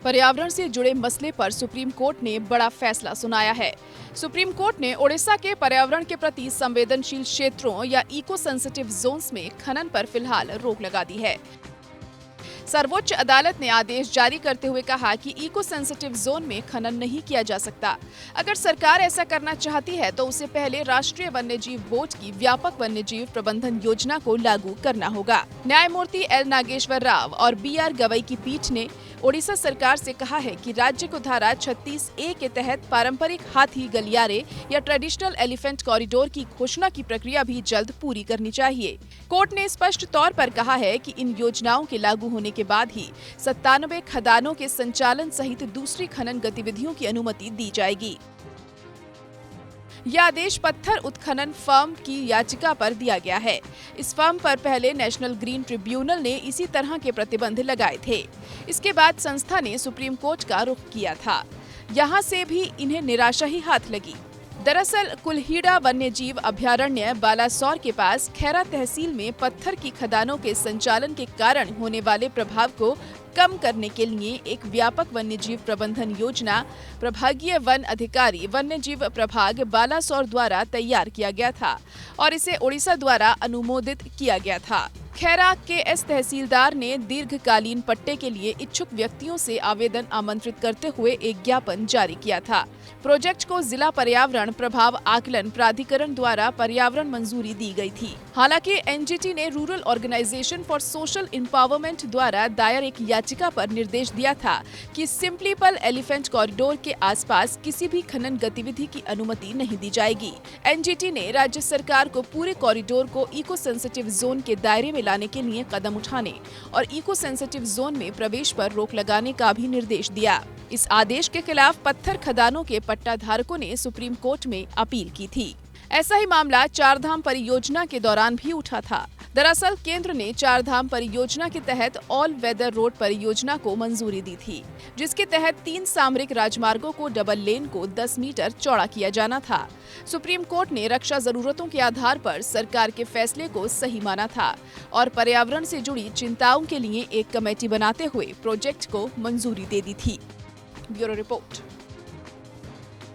पर्यावरण से जुड़े मसले पर सुप्रीम कोर्ट ने बड़ा फैसला सुनाया है। सुप्रीम कोर्ट ने ओडिशा के पर्यावरण के प्रति संवेदनशील क्षेत्रों या इको सेंसिटिव जोन्स में खनन पर फिलहाल रोक लगा दी है। सर्वोच्च अदालत ने आदेश जारी करते हुए कहा कि इको सेंसिटिव जोन में खनन नहीं किया जा सकता। अगर सरकार ऐसा करना चाहती है तो उसे पहले राष्ट्रीय वन्यजीव बोर्ड की व्यापक वन्यजीव प्रबंधन योजना को लागू करना होगा। न्यायमूर्ति एल नागेश्वर राव और BR गवई की पीठ ने ओडिशा सरकार से कहा है कि राज्य को धारा 36A के तहत पारंपरिक हाथी गलियारे या ट्रेडिशनल एलिफेंट कॉरिडोर की घोषणा की प्रक्रिया भी जल्द पूरी करनी चाहिए। कोर्ट ने स्पष्ट तौर पर कहा है कि इन योजनाओं के लागू होने के बाद ही 97 खदानों के संचालन सहित दूसरी खनन गतिविधियों की अनुमति दी जाएगी। यह आदेश पत्थर उत्खनन फर्म की याचिका पर दिया गया है। इस फर्म पर पहले नेशनल ग्रीन ट्रिब्यूनल ने इसी तरह के प्रतिबंध लगाए थे। इसके बाद संस्था ने सुप्रीम कोर्ट का रुख किया था। यहाँ से भी इन्हें निराशा ही हाथ लगी। दरअसल कुल्हीड़ा वन्यजीव अभयारण्य बालासोर के पास खैरा तहसील में पत्थर की खदानों के संचालन के कारण होने वाले प्रभाव को कम करने के लिए एक व्यापक वन्यजीव प्रबंधन योजना प्रभागीय वन अधिकारी वन्यजीव प्रभाग बालासोर द्वारा तैयार किया गया था और इसे ओडिशा द्वारा अनुमोदित किया गया था। खैरा के तहसीलदार ने दीर्घकालीन पट्टे के लिए इच्छुक व्यक्तियों से आवेदन आमंत्रित करते हुए एक ज्ञापन जारी किया था। प्रोजेक्ट को जिला पर्यावरण प्रभाव आकलन प्राधिकरण द्वारा पर्यावरण मंजूरी दी गई थी। हालांकि NGT ने rural organisation for social empowerment द्वारा दायर एक याचिका पर निर्देश दिया था कि सिंपलीपल एलिफेंट कॉरिडोर के आसपास किसी भी खनन गतिविधि की अनुमति नहीं दी जाएगी। NGT ने राज्य सरकार को पूरे कॉरिडोर को इको सेंसिटिव जोन के दायरे में लाने के लिए कदम उठाने और इको सेंसिटिव जोन में प्रवेश पर रोक लगाने का भी निर्देश दिया। इस आदेश के खिलाफ पत्थर खदानों के पट्टाधारकों ने सुप्रीम कोर्ट में अपील की थी। ऐसा ही मामला चारधाम परियोजना के दौरान भी उठा था। दरअसल केंद्र ने चारधाम परियोजना के तहत ऑल वेदर रोड परियोजना को मंजूरी दी थी, जिसके तहत 3 सामरिक राजमार्गों को डबल लेन को 10 मीटर चौड़ा किया जाना था। सुप्रीम कोर्ट ने रक्षा जरूरतों के आधार पर सरकार के फैसले को सही माना था और पर्यावरण से जुड़ी चिंताओं के लिए एक कमेटी बनाते हुए प्रोजेक्ट को मंजूरी दे दी थी। Bureau report.